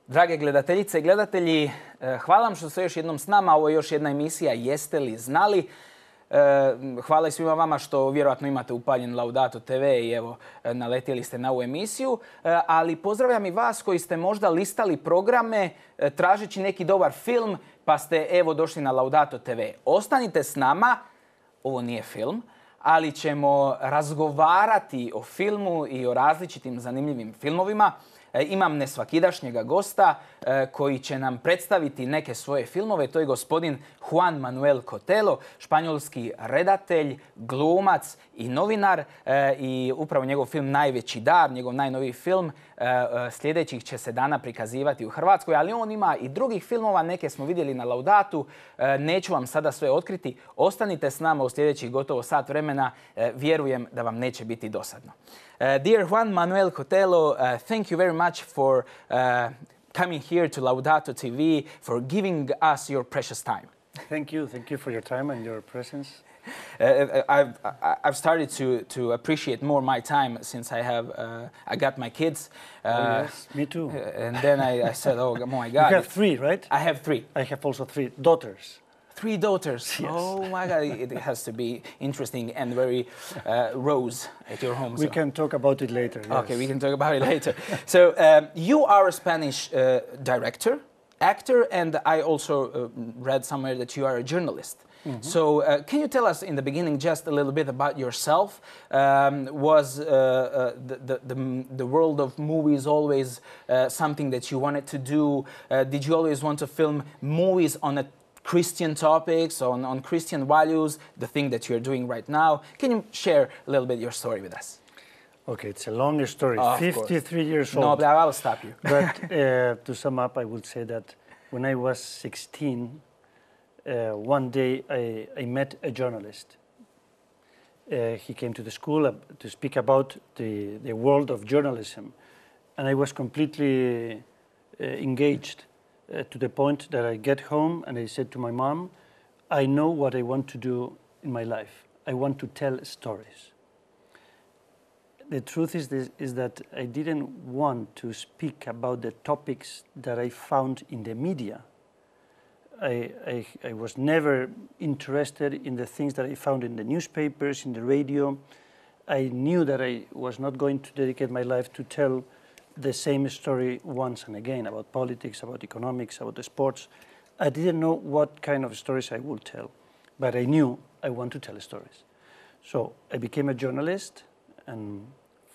Drage gledateljice i gledatelji, hvala vam što ste još jednom s nama. Ovo je još jedna emisija Jeste li znali? Hvala i svima vama što vjerojatno imate upaljen Laudato TV i evo naletjeli ste na ovu emisiju. Ali pozdravljam i vas koji ste možda listali programe tražeći neki dobar film pa ste evo došli na Laudato TV. Ostanite s nama, ovo nije film, ali ćemo razgovarati o filmu i o različitim zanimljivim filmovima. Imam nesvakidašnjega gosta koji će nam predstaviti neke svoje filmove. To je gospodin Juan Manuel Cotelo, španjolski redatelj, glumac i novinar. I upravo njegov film NAJVEĆI DAR, njegov najnoviji film, sljedećih će se dana prikazivati u Hrvatskoj. Ali on ima i drugih filmova, neke smo vidjeli na Laudatu. Neću vam sada sve otkriti. Ostanite s nama u sljedećih gotovo sat vremena. Vjerujem da vam neće biti dosadno. Dear Juan Manuel Cotelo, thank you very much for coming here to Laudato TV, for giving us your precious time. Thank you for your time and your presence. I've started to appreciate more my time since I got my kids. Yes, me too. And then I said, oh my God. You have three, right? I have three. I have also three daughters. 3 daughters. Yes. Oh my God, it has to be interesting and very rose at your home. We can talk about it later. Yes. Okay, we can talk about it later. So you are a Spanish director, actor, and I also read somewhere that you are a journalist. Mm-hmm. So can you tell us in the beginning just a little bit about yourself? Was the world of movies always something that you wanted to do? Did you always want to film movies on a Christian topics, on Christian values, the thing that you're doing right now? Can you share a little bit your story with us? Okay, it's a long story. 53 years old. No, but I'll stop you. But to sum up, I would say that when I was 16, one day I met a journalist. He came to the school to speak about the world of journalism. And I was completely engaged. To the point that I get home and I said to my mom, I know what I want to do in my life. I want to tell stories. The truth is that I didn't want to speak about the topics that I found in the media. I was never interested in the things that I found in the newspapers, in the radio. I knew that I was not going to dedicate my life to tell the same story once and again about politics, about economics, about the sports. I didn't know what kind of stories I would tell, but I knew I want to tell stories. So I became a journalist, and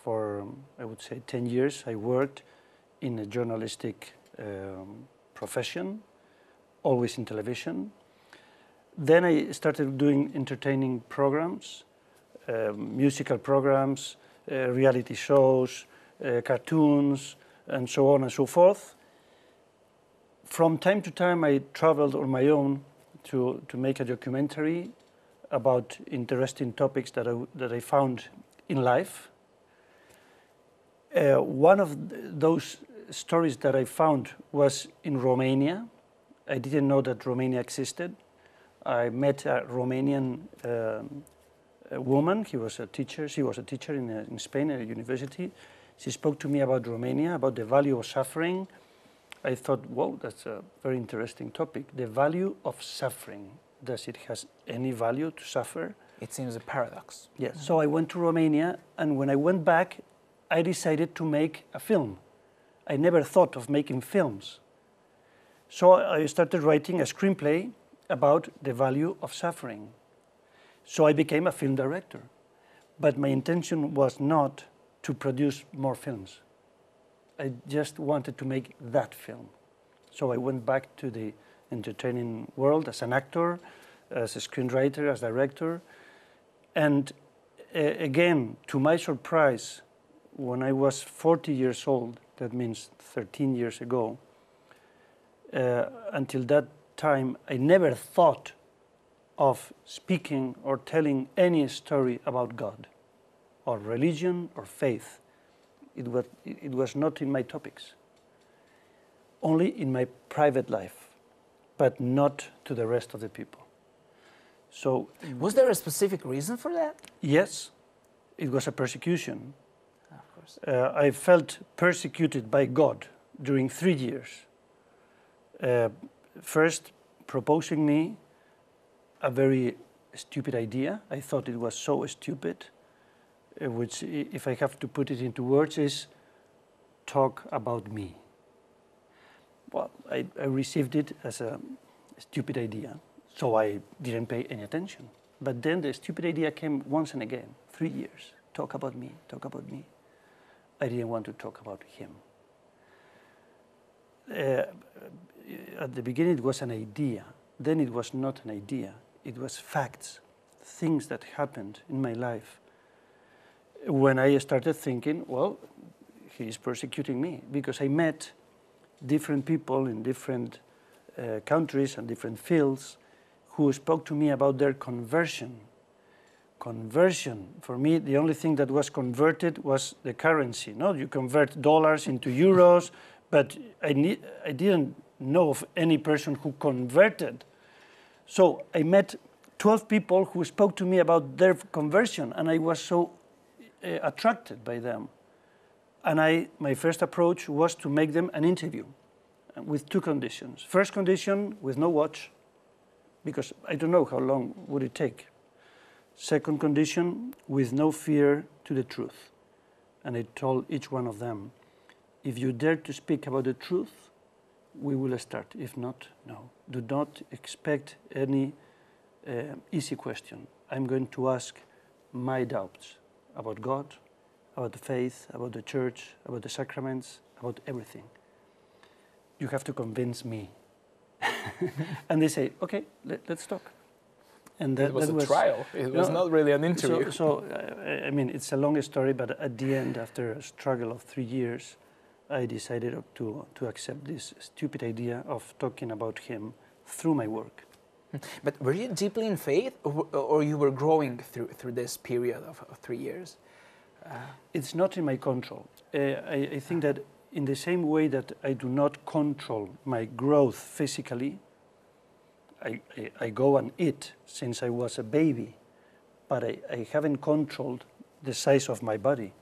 for, I would say, 10 years, I worked in a journalistic profession, always in television. Then I started doing entertaining programs, musical programs, reality shows, cartoons, and so on and so forth. From time to time, I traveled on my own to make a documentary about interesting topics that I found in life. One of those stories that I found was in Romania. I didn't know that Romania existed. I met a Romanian woman. She was a teacher in Spain at a university. She spoke to me about Romania, about the value of suffering. I thought, whoa, that's a very interesting topic. The value of suffering. Does it have any value to suffer? It seems a paradox. Yes. So I went to Romania, and when I went back, I decided to make a film. I never thought of making films. So I started writing a screenplay about the value of suffering. So I became a film director. But my intention was not to produce more films. I just wanted to make that film. So I went back to the entertaining world as an actor, as a screenwriter, as director. And again, to my surprise, when I was 40 years old, that means 13 years ago, until that time, I never thought of speaking or telling any story about God, or religion, or faith. It was not in my topics. Only in my private life, but not to the rest of the people. So, was there a specific reason for that? Yes, it was a persecution. Of course. I felt persecuted by God during 3 years. First, proposing me a very stupid idea. I thought it was so stupid, which, if I have to put it into words, is talk about me. Well, I received it as a stupid idea, so I didn't pay any attention. But then the stupid idea came once and again, 3 years. Talk about me, talk about me. I didn't want to talk about him. At the beginning it was an idea, then it was not an idea. It was facts, things that happened in my life. When I started thinking, well, he is persecuting me, because I met different people in different countries and different fields who spoke to me about their conversion. Conversion, for me, the only thing that was converted was the currency. No, you convert dollars into euros, but I didn't know of any person who converted. So I met 12 people who spoke to me about their conversion, and I was so attracted by them. And my first approach was to make them an interview with 2 conditions. First condition, with no watch, because I don't know how long would it take. Second condition, with no fear to the truth. And I told each one of them, if you dare to speak about the truth, we will start. If not, no. Do not expect any easy question. I'm going to ask my doubts about God, about the faith, about the church, about the sacraments, about everything. You have to convince me. And they say, okay, let's talk. And it was a trial. It was not really an interview. I mean, it's a long story, but at the end, after a struggle of 3 years, I decided to accept this stupid idea of talking about him through my work. But were you deeply in faith, or you were growing through this period of 3 years? It's not in my control. I think that in the same way that I do not control my growth physically, I go and eat since I was a baby, but I haven't controlled the size of my body.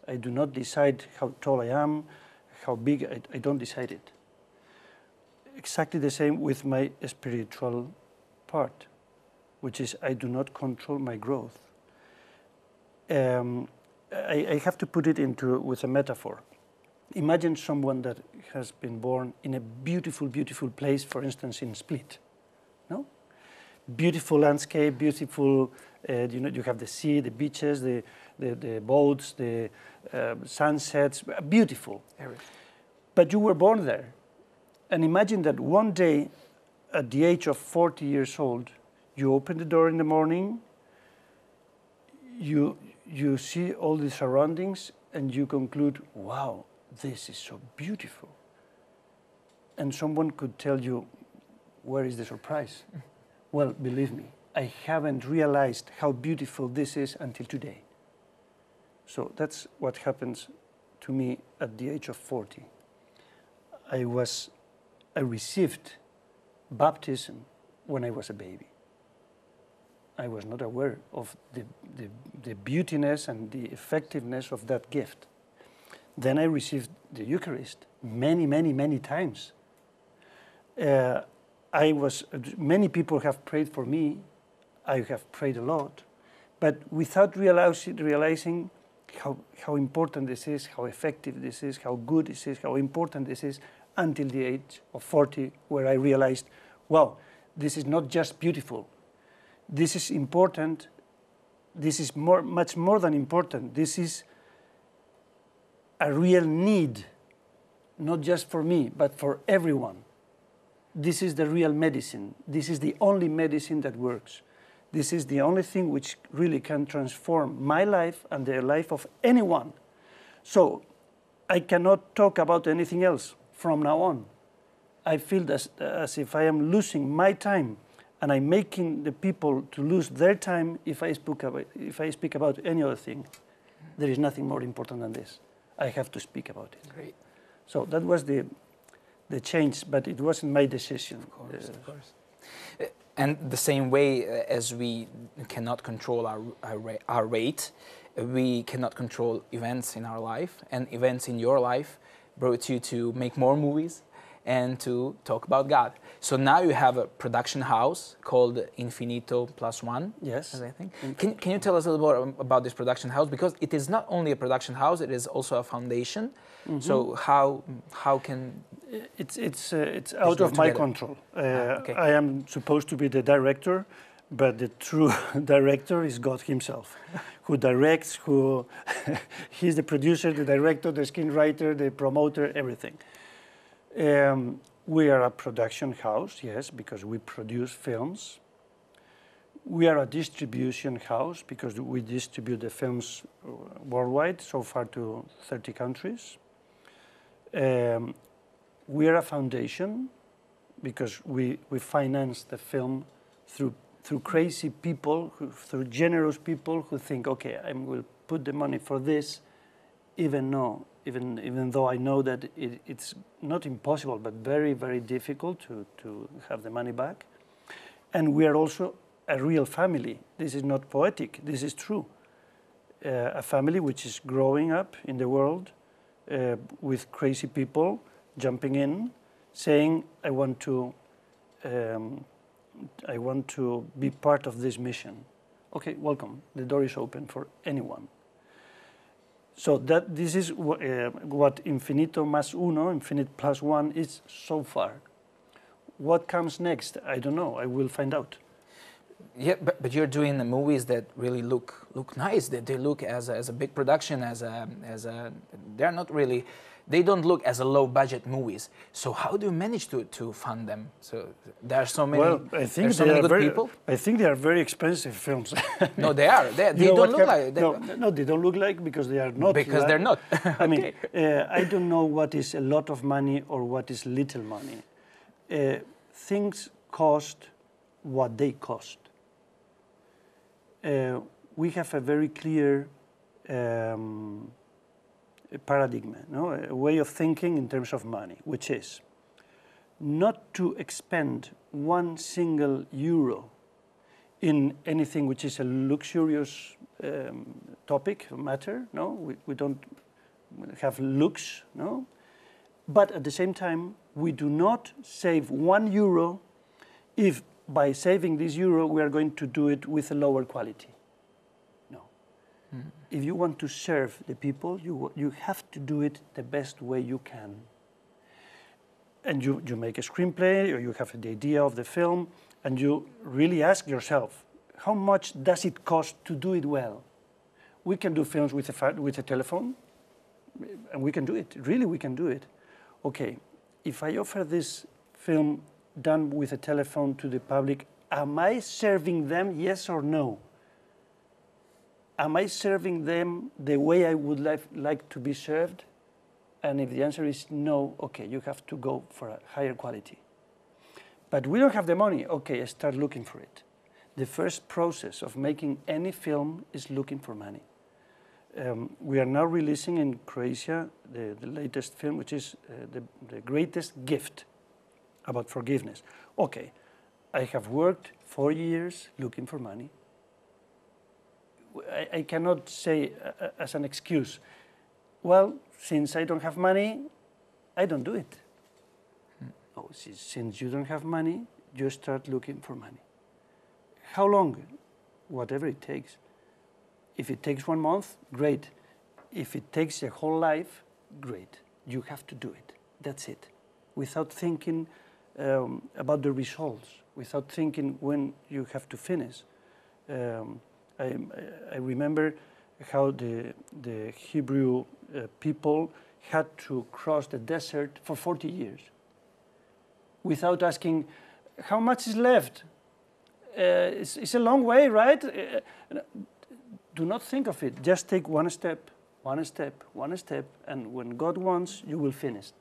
I do not decide how tall I am, how big, I don't decide it. Exactly the same with my spiritual part, which is I do not control my growth. I have to put it with a metaphor. Imagine someone that has been born in a beautiful, beautiful place, for instance, in Split. No? Beautiful landscape, beautiful, you have the sea, the beaches, the boats, the sunsets, beautiful. But you were born there. And imagine that one day, at the age of 40 years old, you open the door in the morning, you see all the surroundings, and you conclude, wow, this is so beautiful. And someone could tell you, where is the surprise? Well, believe me, I haven't realized how beautiful this is until today. So that's what happens to me at the age of 40. I received baptism when I was a baby. I was not aware of the beautiness and the effectiveness of that gift. Then I received the Eucharist many, many, many times. Many people have prayed for me. I have prayed a lot, but without realizing how important this is, how effective this is, how good this is, how important this is, until the age of 40, where I realized, wow, this is not just beautiful. This is important. This is much more than important. This is a real need, not just for me, but for everyone. This is the real medicine. This is the only medicine that works. This is the only thing which really can transform my life and the life of anyone. So I cannot talk about anything else from now on. I feel as if I am losing my time, and I'm making the people to lose their time if I speak about any other thing. There is nothing more important than this. I have to speak about it. Great. So that was the change, but it wasn't my decision. Of course, of course. And the same way as we cannot control our rate, we cannot control events in our life, and events in your life brought you to make more movies and to talk about God. So now you have a production house called Infinito Plus One. Yes. As I think. Can you tell us a little bit about this production house? Because it is not only a production house, it is also a foundation. Mm-hmm. So how can... It's out of my control. Okay. I am supposed to be the director, but the true director is God himself, who directs, he's the producer, the director, the screenwriter, the promoter, everything. We are a production house, yes, because we produce films. We are a distribution house because we distribute the films worldwide, so far to 30 countries. We are a foundation because we finance the film through crazy people, through generous people who think, okay, I will put the money for this, even though I know that it's not impossible, but very, very difficult to have the money back. And we are also a real family. This is not poetic, this is true. A family which is growing up in the world with crazy people jumping in, saying, I want to be part of this mission. Okay, welcome. The door is open for anyone. So this is what Infinito más uno, Infinite plus one, is so far. What comes next? I don't know. I will find out. Yeah, but you're doing the movies that really look nice. That they look as a big production, they're not really. They don't look as a low-budget movies. So how do you manage to fund them? So there are so many. Well, I think so many good people. I think they are very expensive films. No, they are. They don't look like. No, they don't look like because they are not. Because they're not. I mean, I don't know what is a lot of money or what is little money. Things cost what they cost. We have a very clear paradigm, no? A way of thinking in terms of money, which is not to expend one single euro in anything which is a luxurious topic, matter. No, we don't have looks, no. But at the same time, we do not save 1 euro if by saving this euro we are going to do it with a lower quality. No. Mm-hmm. If you want to serve the people, you have to do it the best way you can. And you make a screenplay, or you have the idea of the film, and you really ask yourself, how much does it cost to do it well? We can do films with a telephone, and we can do it. Really, we can do it. Okay, if I offer this film done with a telephone to the public, am I serving them, yes or no? Am I serving them the way I would like to be served? And if the answer is no, okay, you have to go for a higher quality. But we don't have the money, okay, start looking for it. The first process of making any film is looking for money. We are now releasing in Croatia the latest film, which is the greatest gift about forgiveness. Okay, I have worked 4 years looking for money. I cannot say as an excuse, well, since I don't have money, I don't do it. Oh, since you don't have money, you start looking for money. How long? Whatever it takes. If it takes 1 month, great. If it takes a whole life, great. You have to do it. That's it. Without thinking about the results, without thinking when you have to finish. I remember how the Hebrew people had to cross the desert for 40 years without asking, how much is left? It's a long way, right? Do not think of it. Just take one step, one step, one step, and when God wants, you will finish.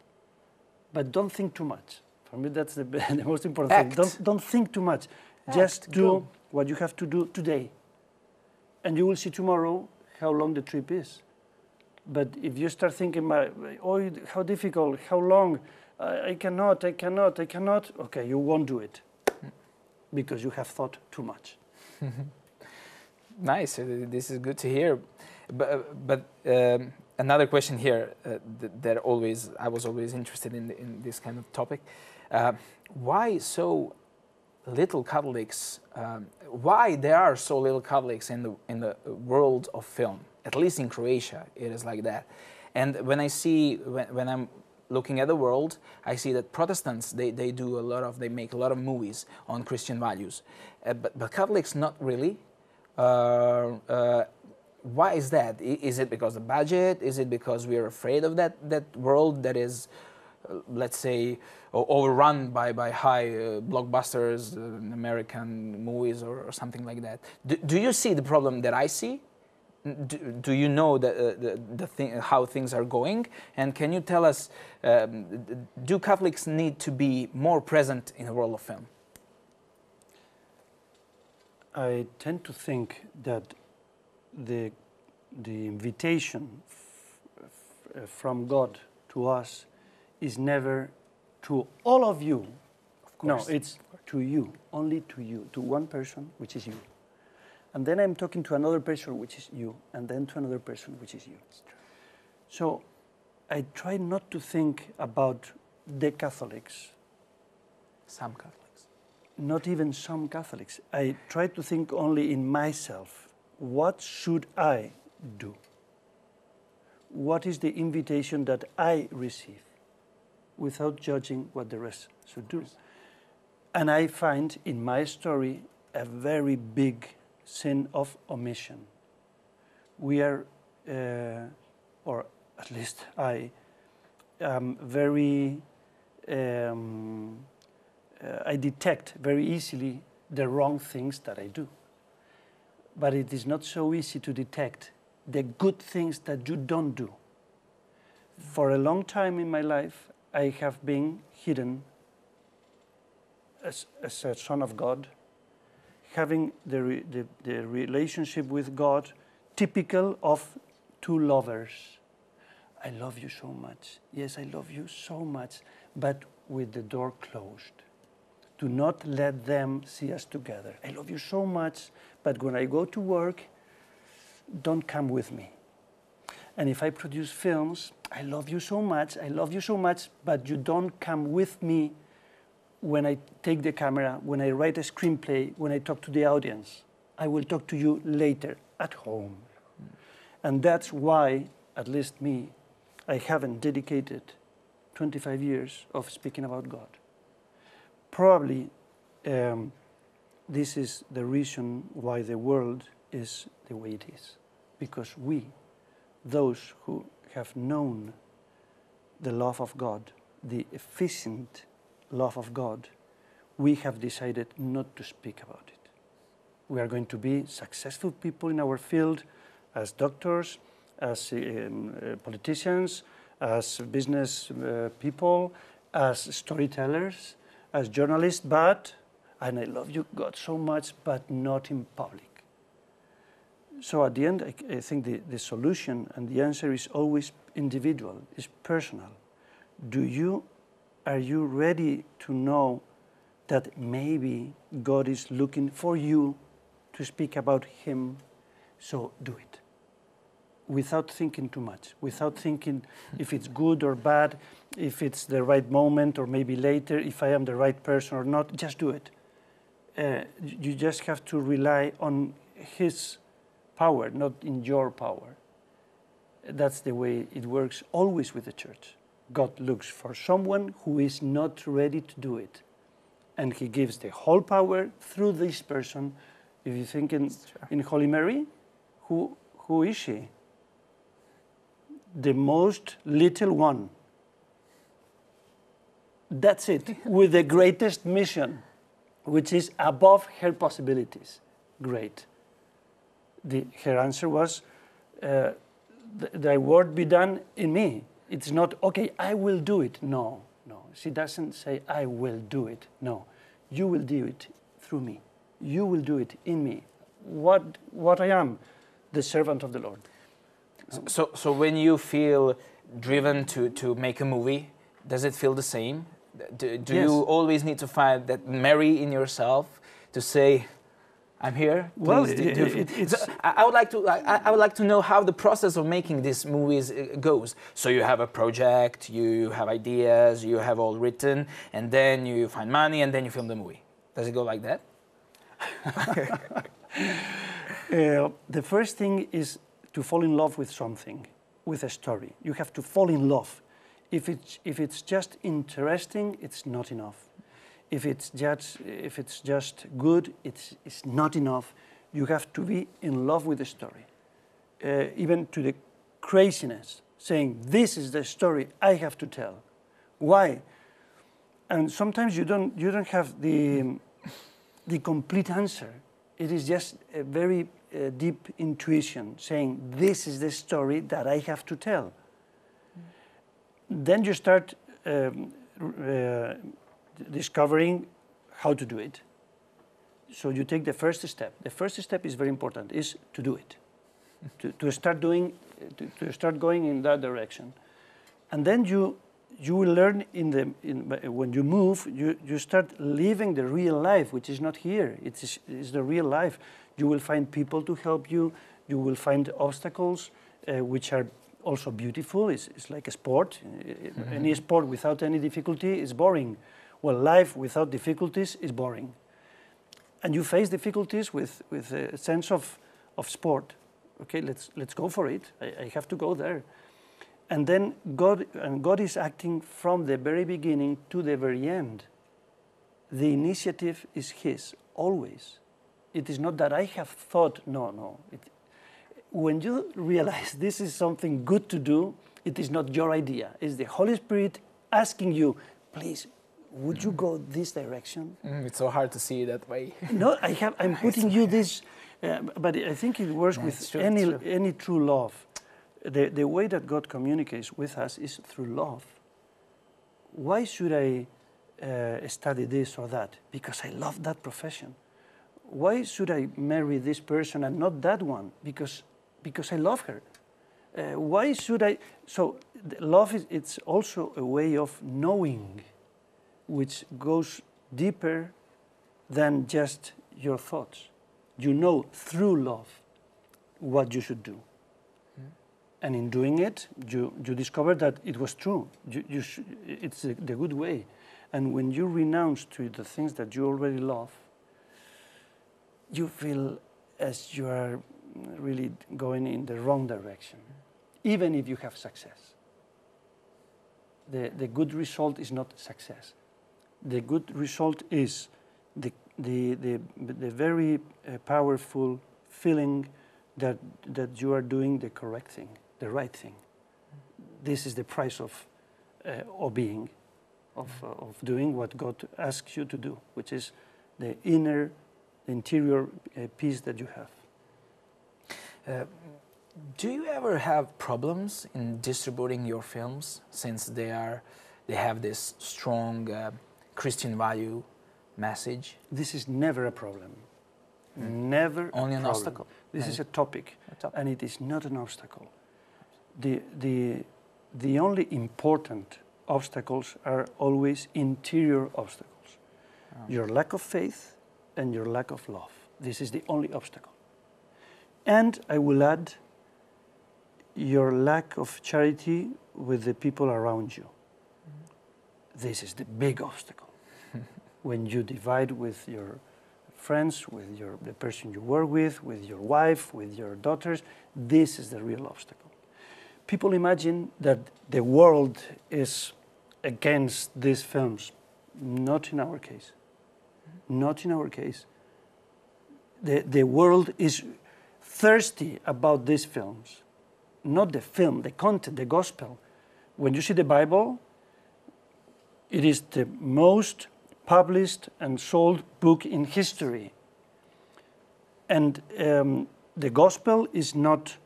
But don't think too much. For me, that's the most important thing. Don't think too much. Just do what you have to do today. And you will see tomorrow how long the trip is. But if you start thinking, oh, how difficult, how long, I cannot, okay, you won't do it because you have thought too much. Nice. This is good to hear. But another question here that I was always interested in this kind of topic. Why so little Catholics? Why there are so little Catholics in the world of film? At least in Croatia, it is like that. And when I'm looking at the world, I see that Protestants they make a lot of movies on Christian values, but Catholics not really. Why is that? Is it because of the budget? Is it because we are afraid of that world that is, let's say, overrun by high blockbusters, American movies or something like that? Do you see the problem that I see? Do you know how things are going? And can you tell us, do Catholics need to be more present in the world of film? I tend to think that the invitation from God to us is never to all of you. Of course. No, it's to you, only to you, to one person, which is you. And then I'm talking to another person, which is you, and then to another person, which is you. So I try not to think about the Catholics. Some Catholics. Not even some Catholics. I try to think only in myself. What should I do? What is the invitation that I receive without judging what the rest should do? And I find in my story a very big sin of omission. We are, or at least I am very, I detect very easily the wrong things that I do. But it is not so easy to detect the good things that you don't do. For a long time in my life, I have been hidden as a son of God, having the relationship with God typical of two lovers. I love you so much. Yes, I love you so much, but with the door closed. Do not let them see us together. I love you so much, but when I go to work, don't come with me. And if I produce films, I love you so much, but you don't come with me when I take the camera, when I write a screenplay, when I talk to the audience. I will talk to you later at home. And that's why, at least me, I haven't dedicated 25 years of speaking about God. Probably this is the reason why the world is the way it is. Because we, those who have known the love of God, the efficient love of God, we have decided not to speak about it. We are going to be successful people in our field as doctors, as politicians, as business people, as storytellers, as journalists, and I love you, God, so much, but not in public. So at the end, I think the solution and the answer is always individual, is personal. Are you ready to know that maybe God is looking for you to speak about Him? So do it. Without thinking too much, without thinking if it's good or bad, if it's the right moment or maybe later, if I am the right person or not, just do it. You just have to rely on His power, not in your power. That's the way it works always with the church. God looks for someone who is not ready to do it. And He gives the whole power through this person. If you think in Holy Mary, who is she? The most little one. That's it, with the greatest mission, which is above her possibilities. Great. Her answer was, thy word be done in me. It's not, okay, I will do it. No. She doesn't say, I will do it. No, you will do it through me. You will do it in me. What I am, the servant of the Lord. So when you feel driven to make a movie, does it feel the same? Do Yes. you always need to find that Mary in yourself to say, I'm here. Well, I would like to know how the process of making these movies goes. So you have a project, you have ideas, you have all written, and then you find money, and then you film the movie. Does it go like that? The first thing is to fall in love with something, with a story. You have to fall in love. If it's just interesting, it's not enough. If it's just good, it's not enough. You have to be in love with the story, even to the craziness, saying, this is the story I have to tell. Why? And sometimes you don't have the complete answer. It is just a very deep intuition, saying, this is the story that I have to tell. Then you start discovering how to do it. So you take the first step. The first step is very important, is to do it, to start doing, to start going in that direction. And then you will learn when you move, you start living the real life, which is not here. It's the real life. You will find people to help you. You will find obstacles, which are also beautiful. It's like a sport. Any sport without any difficulty is boring. Well, life without difficulties is boring. And you face difficulties with a sense of sport. Okay, let's go for it. I have to go there. And then God is acting from the very beginning to the very end. The initiative is His, always. It is not that I have thought, no. When you realize this is something good to do, it is not your idea. It's the Holy Spirit asking you, please, would you go this direction? It's so hard to see it that way. No, I'm putting you this, but I think it works with any true love. The way that God communicates with us is through love. Why should I study this or that? Because I love that profession. Why should I marry this person and not that one? Because I love her. Why should I? So love it's also a way of knowing, which goes deeper than just your thoughts. You know through love what you should do. And in doing it, you discover that it was true. It's the good way. And when you renounce to the things that you already love, you feel as you are really going in the wrong direction, even if you have success. The good result is not success. The good result is the very powerful feeling that you are doing the correct thing, the right thing. This is the price of being, of doing what God asks you to do, which is the interior peace that you have. Do you ever have problems in distributing your films, since they have this strong Christian value message? This is never a problem. Never only an obstacle. This is a topic, and it is not an obstacle. The only important obstacles are always interior obstacles. Your lack of faith and your lack of love. This is the only obstacle. And I will add your lack of charity with the people around you. This is the big obstacle. When you divide with your friends, with the person you work with your wife, with your daughters, this is the real obstacle. People imagine that the world is against these films. Not in our case. Not in our case. The world is thirsty about these films. Not the film, the content, the gospel. When you see the Bible, it is the most published and sold book in history. And the gospel is not,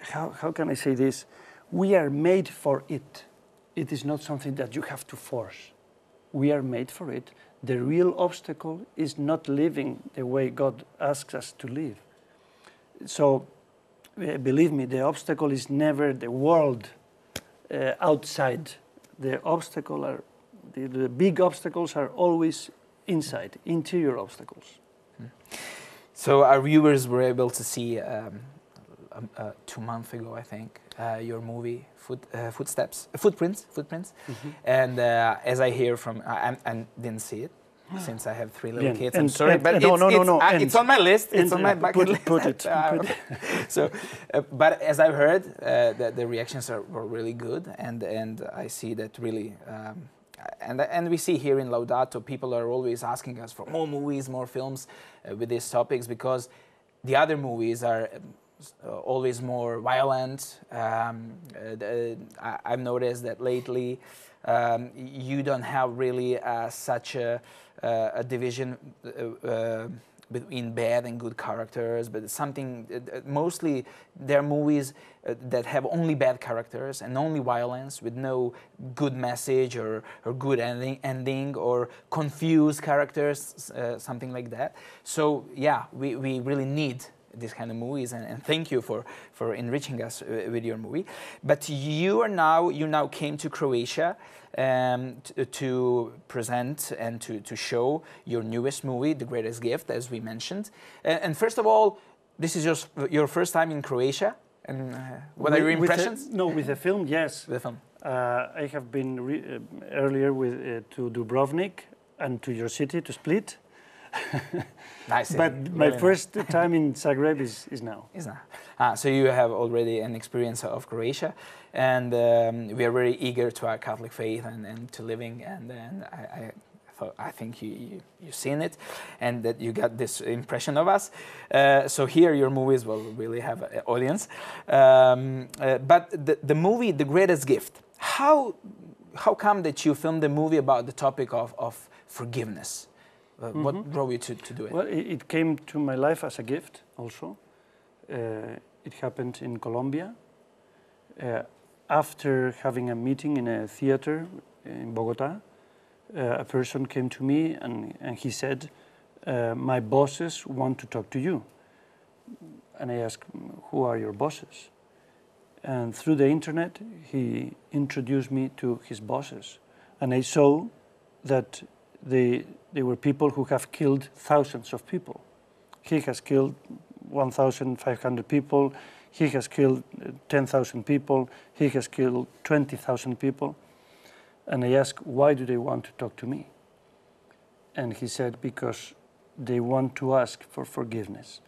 how can I say this? We are made for it. It is not something that you have to force. We are made for it. The real obstacle is not living the way God asks us to live. So, believe me, the obstacle is never the world outside. The big obstacles are always inside, interior obstacles. So our viewers were able to see 2 months ago, I think, your movie Footprints. And as I hear from, I didn't see it since I have 3 little kids. I'm sorry, but it's on my list. It's on my bucket list. Put it. So, but as I've heard, the reactions were really good, and I see that really. And we see here in Laudato, people are always asking us for more movies, more films with these topics, because the other movies are always more violent. I've noticed that lately you don't have really such a division between bad and good characters, but it's something, mostly there are movies that have only bad characters and only violence with no good message or good ending or confused characters, something like that. So yeah, we really need these kind of movies, and thank you for enriching us with your movie. But you now came to Croatia to present and to show your newest movie, The Greatest Gift, as we mentioned. And first of all, this is your first time in Croatia, and what are your impressions? With the film, yes. With the film. I have been earlier to Dubrovnik and to your city, to Split. Nice. But my first time in Zagreb is now. So you have already an experience of Croatia, and we are very eager to our Catholic faith and to living, and I think you've seen it, and that you got this impression of us. So here your movies will really have an audience. But the movie, The Greatest Gift, how come that you filmed a movie about the topic of forgiveness? What drove you to do it? Well, it came to my life as a gift also. It happened in Colombia. After having a meeting in a theater in Bogota, a person came to me and he said, my bosses want to talk to you. And I asked, who are your bosses? And through the internet, he introduced me to his bosses. And I saw that they were people who have killed thousands of people. He has killed 1,500 people. He has killed 10,000 people. He has killed 20,000 people. And I asked, why do they want to talk to me? And he said, because they want to ask for forgiveness,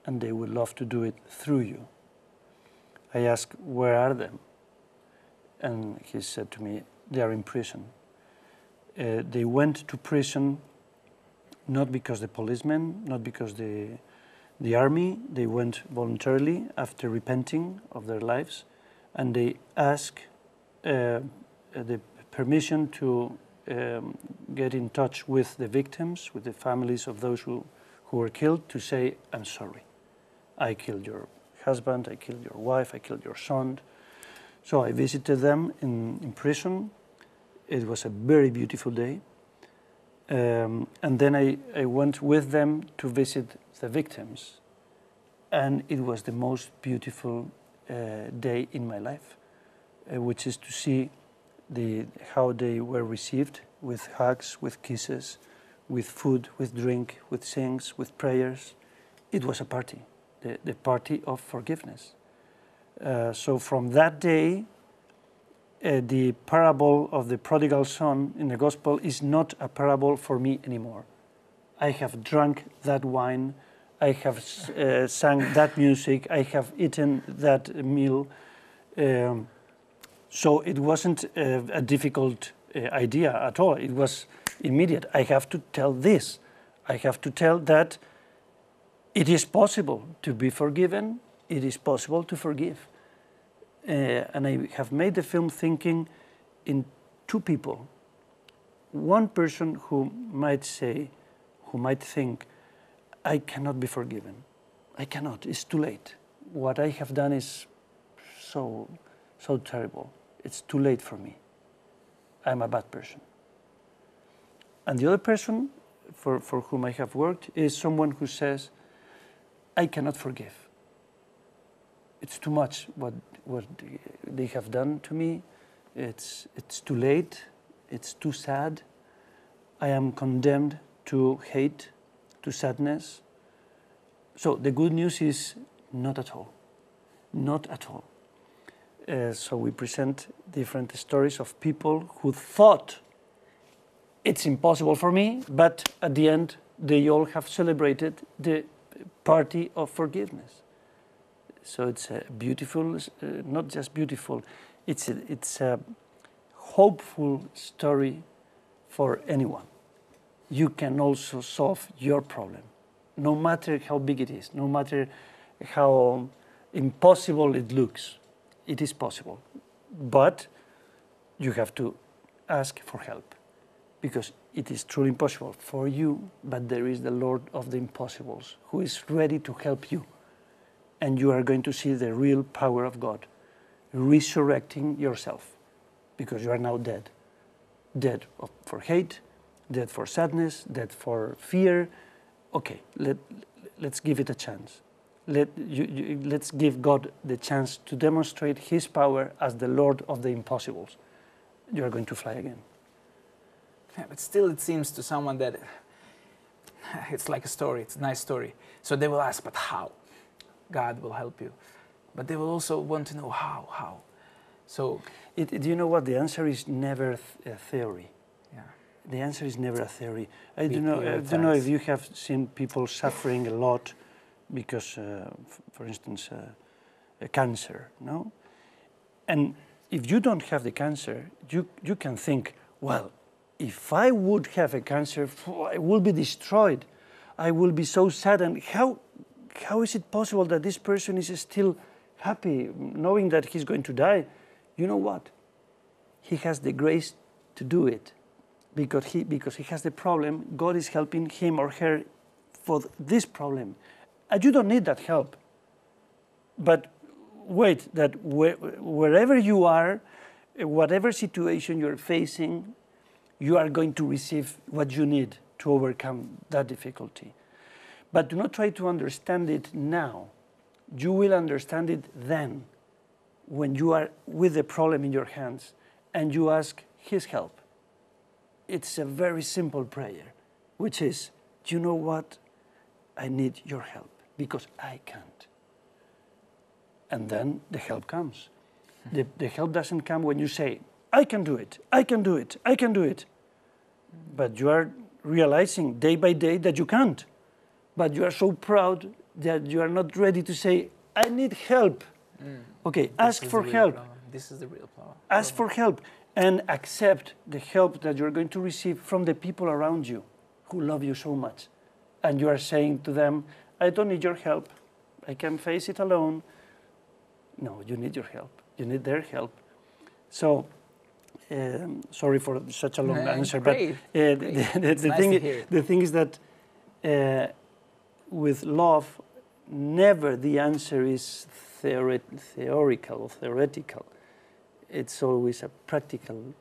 and they would love to do it through you. I asked, where are they? And he said to me, they are in prison. They went to prison not because the policemen, not because the army. They went voluntarily after repenting of their lives, and they asked the permission to get in touch with the victims, with the families of those who were killed, to say, I'm sorry. I killed your husband, I killed your wife, I killed your son. So I visited them in prison. It was a very beautiful day. And then I went with them to visit the victims. And it was the most beautiful day in my life, which is to see how they were received, with hugs, with kisses, with food, with drink, with sings, with prayers. It was a party, the party of forgiveness. So from that day, the parable of the prodigal son in the gospel is not a parable for me anymore. I have drunk that wine, I have sung that music, I have eaten that meal. So it wasn't a difficult idea at all. It was immediate. I have to tell this. I have to tell that it is possible to be forgiven. It is possible to forgive. And I have made the film thinking in two people. One person who might say, who might think, I cannot be forgiven. I cannot, it's too late. What I have done is so terrible. It's too late for me. I'm a bad person. And the other person for whom I have worked is someone who says, I cannot forgive. It's too much what they have done to me. It's too late. It's too sad. I am condemned to hate, to sadness. So the good news is not at all. Not at all. So we present different stories of people who thought it's impossible for me, but at the end they all have celebrated the party of forgiveness. So it's a beautiful, not just beautiful, it's a hopeful story for anyone. You can also solve your problem, no matter how big it is, no matter how impossible it looks. It is possible, but you have to ask for help, because it is truly impossible for you, but there is the Lord of the impossibles who is ready to help you. And you are going to see the real power of God resurrecting yourself, because you are now dead. Dead for hate, dead for sadness, dead for fear. Okay, let's give it a chance. Let's give God the chance to demonstrate His power as the Lord of the impossibles. You are going to fly again. Yeah, but still it seems to someone that it's like a story, it's a nice story. So they will ask, but how? God will help you. But they will also want to know how. So, do you know what? The answer is never a theory. Yeah. The answer is never a theory. I don't know if you have seen people suffering a lot because, for instance, a cancer, no? And if you don't have the cancer, you can think, well, if I would have a cancer, I will be destroyed. I will be so sad. And how is it possible that this person is still happy, knowing that he's going to die? You know what? He has the grace to do it. Because he has the problem, God is helping him or her for this problem. And you don't need that help. But wait, that wherever you are, whatever situation you're facing, you are going to receive what you need to overcome that difficulty. But do not try to understand it now. You will understand it then, when you are with the problem in your hands and you ask His help. It's a very simple prayer, which is, do you know what? I need your help because I can't. And then the help comes. The help doesn't come when you say, I can do it, I can do it, I can do it. But you are realizing day by day that you can't. But you are so proud that you are not ready to say, I need help. Okay, ask for help. This is the real problem. Ask for help and accept the help that you're going to receive from the people around you who love you so much. And you are saying to them, I don't need your help. I can face it alone. No, you need your help. You need their help. So, sorry for such a long answer, great. But the thing is that with love, never the answer is theoretical or theoretical. It's always a practical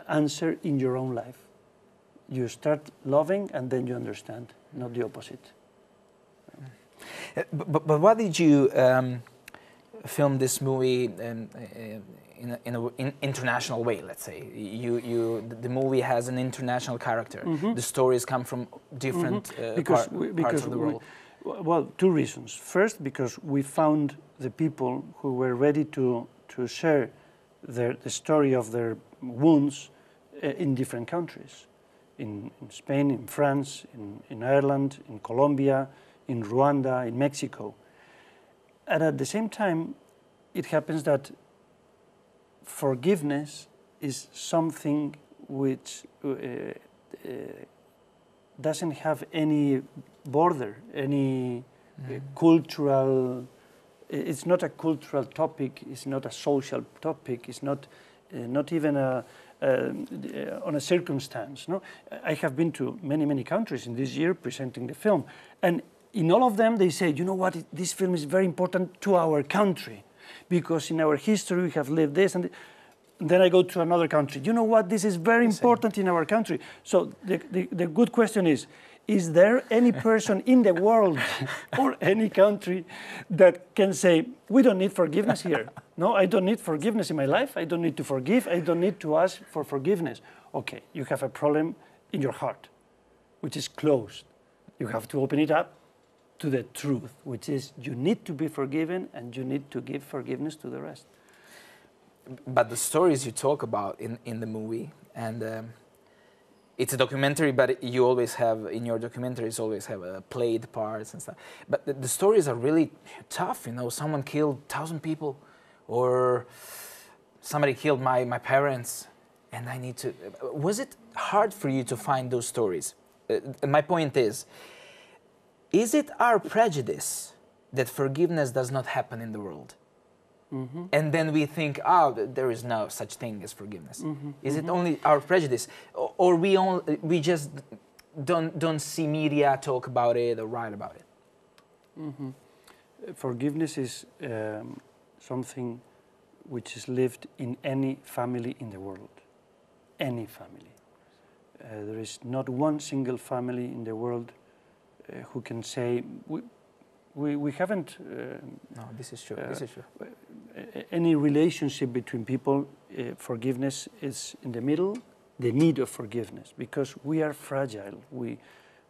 answer in your own life. You start loving and then you understand, not the opposite. But why did you film this movie in an international way, let's say? The movie has an international character. Mm-hmm. The stories come from different parts of the world. Well, two reasons. First, because we found the people who were ready to share the story of their wounds in different countries. In Spain, in France, in Ireland, in Colombia, in Rwanda, in Mexico. And at the same time, it happens that forgiveness is something which doesn't have any border, any cultural. It's not a cultural topic. It's not a social topic. It's not even on a circumstance. No, I have been to many countries in this year presenting the film, and in all of them they say, you know what, this film is very important to our country, because in our history we have lived this, and then I go to another country. You know what, this is very important in our country. So the good question is there any person in the world or any country that can say, we don't need forgiveness here? No, I don't need forgiveness in my life. I don't need to forgive. I don't need to ask for forgiveness. Okay, you have a problem in your heart, which is closed. You have to open it up to the truth, which is you need to be forgiven and you need to give forgiveness to the rest. But the stories you talk about in the movie, and it's a documentary, but you always have, in your documentaries, always have played parts and stuff. But the stories are really tough, you know, someone killed 1,000 people, or somebody killed my parents, and I need to... Was it hard for you to find those stories? My point is it our prejudice that forgiveness does not happen in the world? Mm-hmm. And then we think, oh, there is no such thing as forgiveness. Mm-hmm. Is it only our prejudice, or we just don't see media talk about it or write about it? Mm-hmm. Forgiveness is something which is lived in any family in the world. Any family. There is not one single family in the world who can say, we haven't... no, this is true, this is true. Any relationship between people, forgiveness is in the middle, the need of forgiveness, because we are fragile. We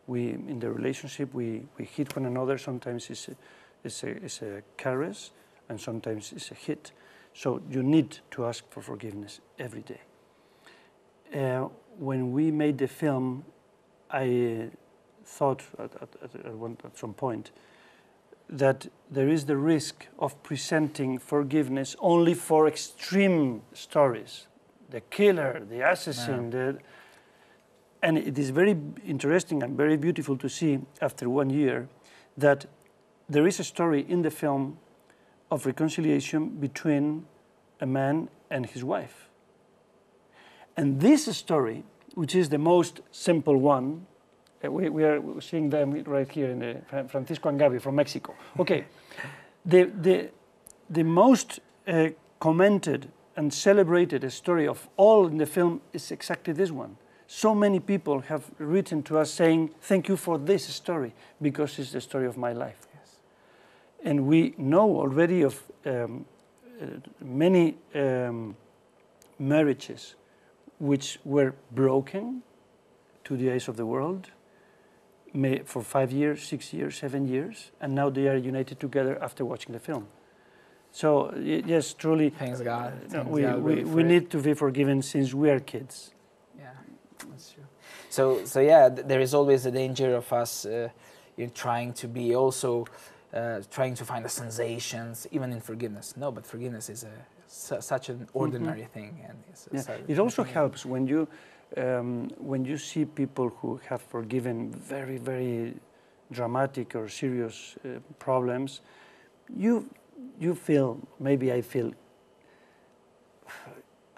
in the relationship, we hit one another. Sometimes it's a caress, and sometimes it's a hit. So you need to ask for forgiveness every day. When we made the film, I thought at some point that there is the risk of presenting forgiveness only for extreme stories. The killer, the assassin, and it is very interesting and very beautiful to see after 1 year that there is a story in the film of reconciliation between a man and his wife. And this story, which is the most simple one, we are seeing them right here in the Francisco and Gaby from Mexico. Okay, the most commented and celebrated story of all in the film is exactly this one. So many people have written to us saying, thank you for this story, because it's the story of my life. Yes. And we know already of many marriages which were broken to the eyes of the world, for 5 years, 6 years, 7 years, and now they are united together after watching the film. So yes, truly, thanks God. We need to be forgiven since we are kids. Yeah, that's true. So yeah, there is always a danger of us trying to be also trying to find the sensations, even in forgiveness. No, but forgiveness is such an ordinary thing, and it also helps when you see people who have forgiven very, very dramatic or serious problems. You feel, maybe I feel,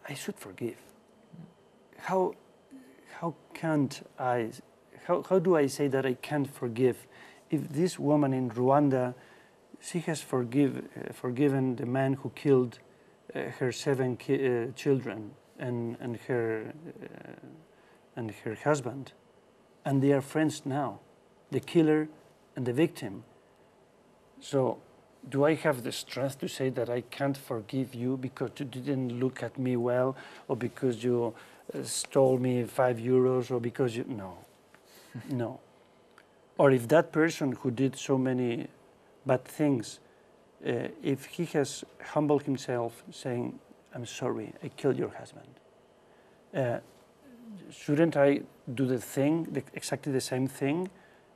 I should forgive. How can't I? How do I say that I can't forgive if this woman in Rwanda, she has forgiven the man who killed her 7 children and her husband, and they are friends now, the killer and the victim. So do I have the strength to say that I can't forgive you because you didn't look at me well, or because you stole me 5 euros, or because you... No, no. Or if that person who did so many bad things, if he has humbled himself saying, I'm sorry, I killed your husband, shouldn't I do exactly the same thing,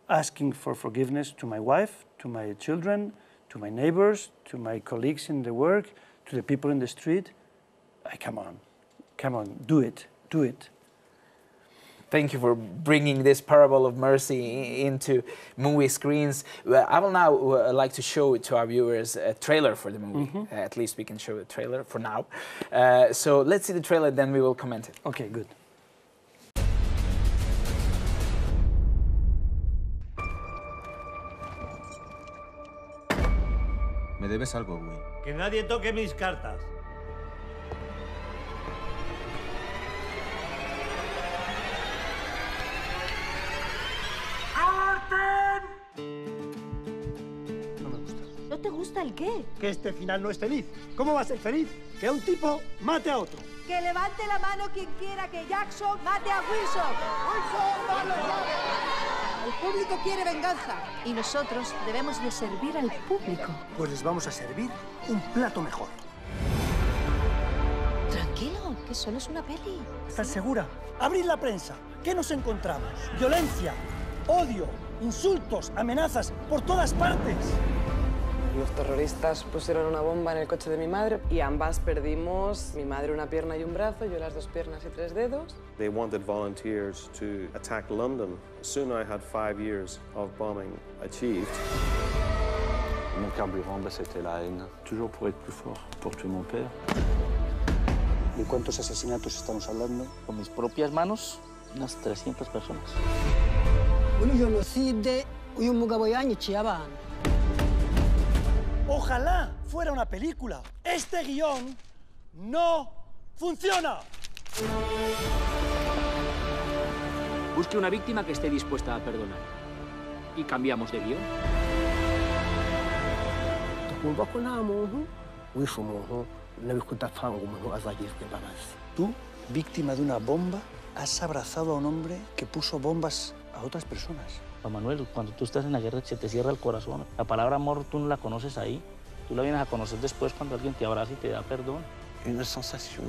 asking for forgiveness to my wife, to my children, to my neighbors, to my colleagues in the work, to the people in the street? Come on, do it. Thank you for bringing this parable of mercy into movie screens. I will now like to show to our viewers a trailer for the movie. Mm-hmm. At least we can show a trailer for now. So let's see the trailer, then we will comment it. Okay, good. Me debes algo, Will. Que nadie toque mis cartas. No me gusta. ¿No te gusta el qué? Que este final no es feliz. ¿Cómo va a ser feliz? Que un tipo mate a otro. Que levante la mano quien quiera que Jackson mate a Wilson. ¡Wilson, dale! El público quiere venganza. Y nosotros debemos de servir al público. Pues les vamos a servir un plato mejor. Tranquilo, que solo es una peli. ¿Estás segura? Abrid la prensa. ¿Qué nos encontramos? Violencia, odio, insultos, amenazas por todas partes. Los terroristas pusieron una bomba en el coche de mi madre y ambas perdimos, mi madre una pierna y un brazo, yo las 2 piernas y 3 dedos. They wanted volunteers to attack London. Soon I had 5 years of bombing achieved. Mon carburant, c'était la haine. Toujours pour être plus fort, pour tuer mon père. ¿De cuántos asesinatos estamos hablando? Con mis propias manos, unas 300 personas. Ojalá fuera una película. Este guión no funciona. Busque una víctima que esté dispuesta a perdonar. Y cambiamos de guión. Tú, víctima de una bomba, has abrazado a un hombre que puso bombas a otras personas. Juan Manuel, cuando tú estás en la guerra se te cierra el corazón. La palabra amor tú no la conoces ahí. Tú la vienes a conocer después cuando alguien te abraza y te da perdón. Una sensación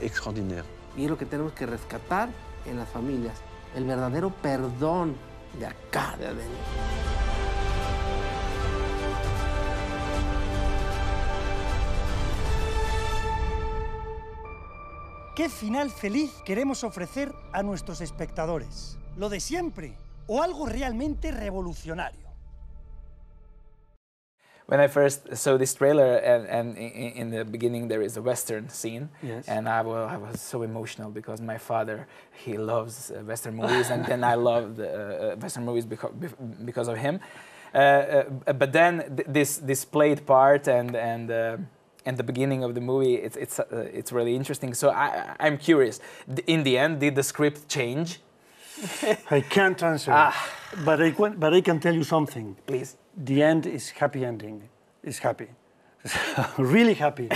extraordinaria. Y es lo que tenemos que rescatar en las familias. El verdadero perdón de acá, de adentro. ¿Qué final feliz queremos ofrecer a nuestros espectadores? ¿Lo de siempre o algo realmente revolucionario? When I first saw this trailer, and in the beginning there is a Western scene, Yes. and I was so emotional because my father, he loves Western movies, and then I loved Western movies because of him. But then this played part, and the beginning of the movie, it's really interesting. So I'm curious. In the end, did the script change? I can't answer, but I can tell you something. Please. The end is happy ending. It's happy. Really happy,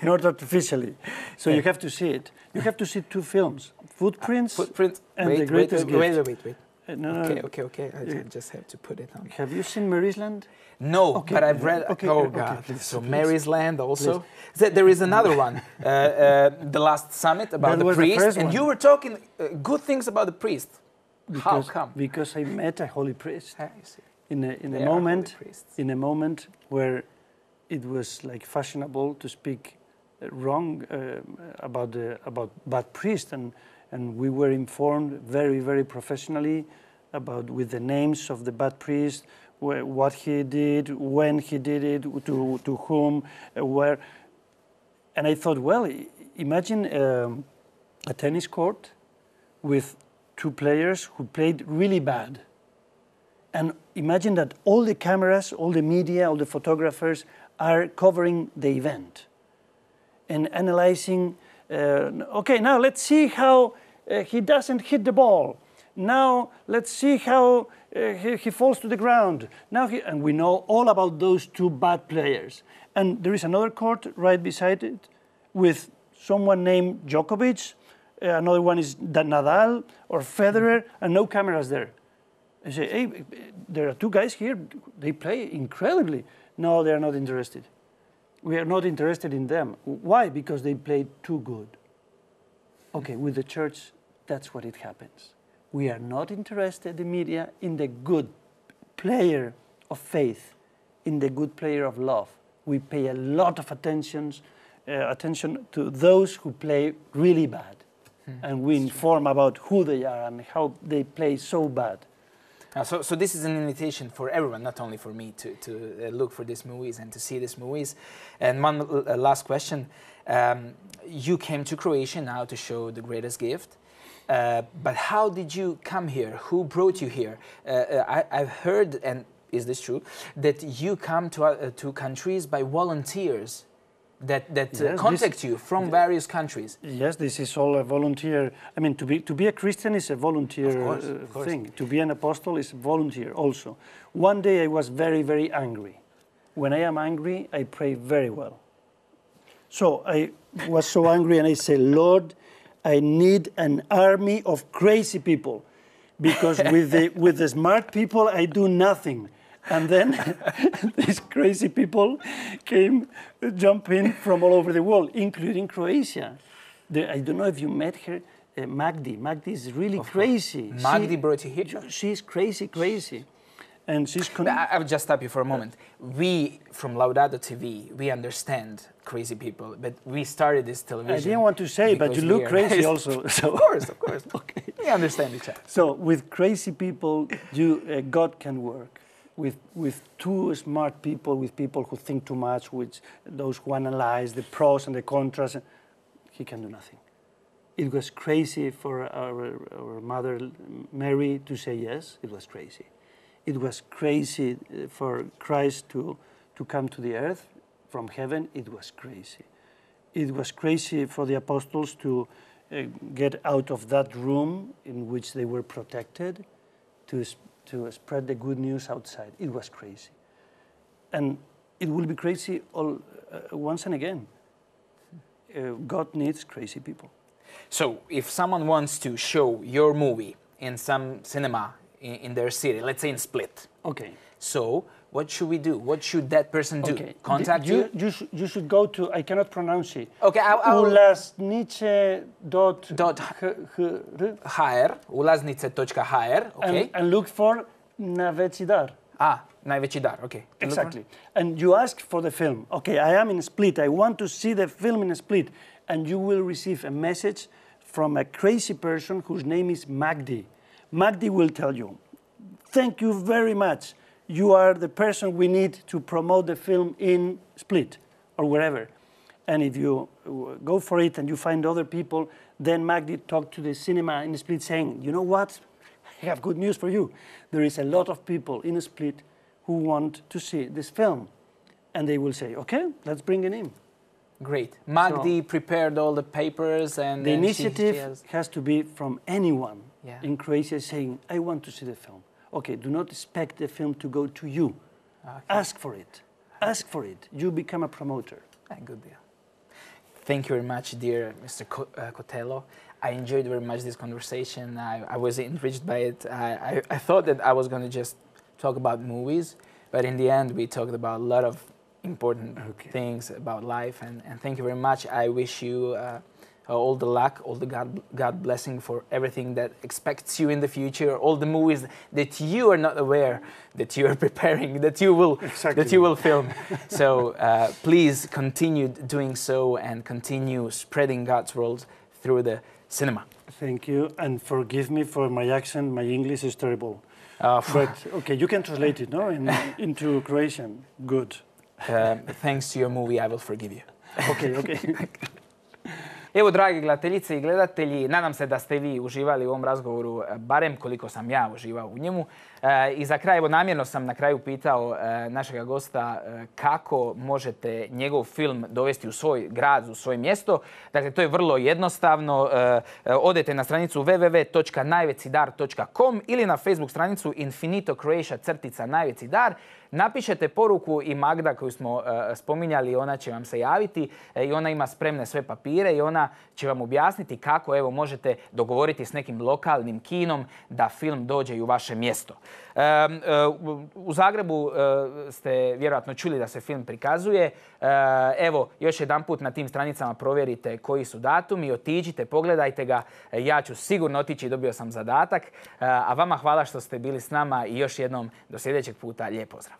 not artificially. So you have to see it. You have to see 2 films, Footprints and The Greatest Gift. Wait. Okay. I just have to put it on. Have you seen Mary's Land? No, Okay, but I've read. okay, Oh okay, God! please, So please. Mary's Land also. There is another one, The Last Summit, about That the was the priest, first and one. you were talking good things about the priest. How come? Because I met a holy priest. I see. In They a are moment, holy priests. in a moment where it was like fashionable to speak wrong about bad priest, and we were informed very, very professionally with the names of the bad priest, what he did, when he did it, to whom, where, and I thought, well, imagine a tennis court with 2 players who played really bad. And imagine that all the cameras, all the media, all the photographers are covering the event and analyzing, okay, now let's see how he doesn't hit the ball. Now let's see how he falls to the ground. And we know all about those 2 bad players. And there is another court right beside it with someone named Djokovic, another one is Nadal or Federer, and no cameras there. I say, hey, there are 2 guys here, they play incredibly. No, they are not interested. We are not interested in them. Why? Because they played too good. Okay, with the church, that's what it happens. We are not interested, the media, in the good player of faith, in the good player of love. We pay a lot of attention to those who play really bad. And we inform about who they are and how they play so bad. So this is an invitation for everyone, not only for me, to look for these movies and to see these movies. And one last question. You came to Croatia now to show The Greatest Gift. But how did you come here? Who brought you here? I've heard, and is this true, that you come to countries by volunteers that Yes, contact you from various countries. Yes, this is all a volunteer. I mean, to be a Christian is a volunteer Of course. thing. To be an apostle is volunteer also. One day I was very, very angry. When I am angry, I pray very well. So I was so angry and I said, Lord, I need an army of crazy people. because with the smart people, I do nothing. And then these crazy people jump in from all over the world, including Croatia. I don't know if you met her, Magdi. Magdi is really crazy. Magdi brought you here? She's crazy. And she's... I'll just stop you for a moment. We, from Laudato TV, we understand crazy people, but we started this television... I didn't want to say, but you look crazy also. So. Of course. Okay. We understand each other. So with crazy people, God can work. With too smart people, with people who think too much, with those who analyze the pros and the contras, he can do nothing. It was crazy for our mother, Mary, to say yes. It was crazy. It was crazy for Christ to come to the earth from heaven. It was crazy. It was crazy for the apostles to get out of that room in which they were protected to spread the good news outside. It was crazy. And it will be crazy once and again. God needs crazy people. So if someone wants to show your movie in some cinema in their city, let's say in Split. Okay. So what should we do? What should that person do? Okay. Contact you? You should go to, I cannot pronounce it. Okay, ulaznice.hr, okay. And look for NAJVEĆI DAR. NAJVEĆI DAR, okay. Exactly. And you ask for the film. Okay, I am in Split. I want to see the film in Split. And you will receive a message from a crazy person whose name is Magdi. Magdi will tell you, thank you very much. You are the person we need to promote the film in Split or wherever. And if you go for it and you find other people, then Magdi talked to the cinema in Split saying, you know what? I have good news for you. There is a lot of people in Split who want to see this film. And they will say, okay, let's bring it in. Great. Magdi prepared all the papers and... The initiative has to be from anyone in Croatia saying, I want to see the film. Okay, do not expect the film to go to you. Okay. Ask for it. Ask for it. You become a promoter. Good deal. Thank you very much, dear Mr. Cotelo. I enjoyed very much this conversation. I was enriched by it. I thought that I was going to just talk about movies, but in the end we talked about a lot of important things about life, and thank you very much. I wish you all the luck, all the God blessing for everything that expects you in the future, all the movies that you are not aware that you are preparing, that you will film. So please continue doing so and continue spreading God's world through the cinema. Thank you, and forgive me for my accent. My English is terrible. But okay, you can translate it, no, into Croatian. Good. Thanks to your movie, I will forgive you. Okay. Evo, dragi gledateljice i gledatelji, nadam se da ste vi uživali u ovom razgovoru, barem koliko sam ja uživao u njemu. I za kraj, evo, namjerno sam na kraju pitao našega gosta kako možete njegov film dovesti u svoj grad, u svoje mjesto. Dakle, to je vrlo jednostavno. Odete na stranicu www.najvecidar.com ili na Facebook stranicu Infinito Croatia-najveći dar. Napišete poruku i Magda koju smo spominjali, ona će vam se javiti i ona ima spremne sve papire i ona će vam objasniti kako evo možete dogovoriti s nekim lokalnim kinom da film dođe i u vaše mjesto. U Zagrebu ste vjerojatno čuli da se film prikazuje. Evo, još jedanput na tim stranicama provjerite koji su datumi, otiđite, pogledajte ga. Ja ću sigurno otići, dobio sam zadatak. A vama hvala što ste bili s nama i još jednom do sljedećeg puta lijep pozdrav.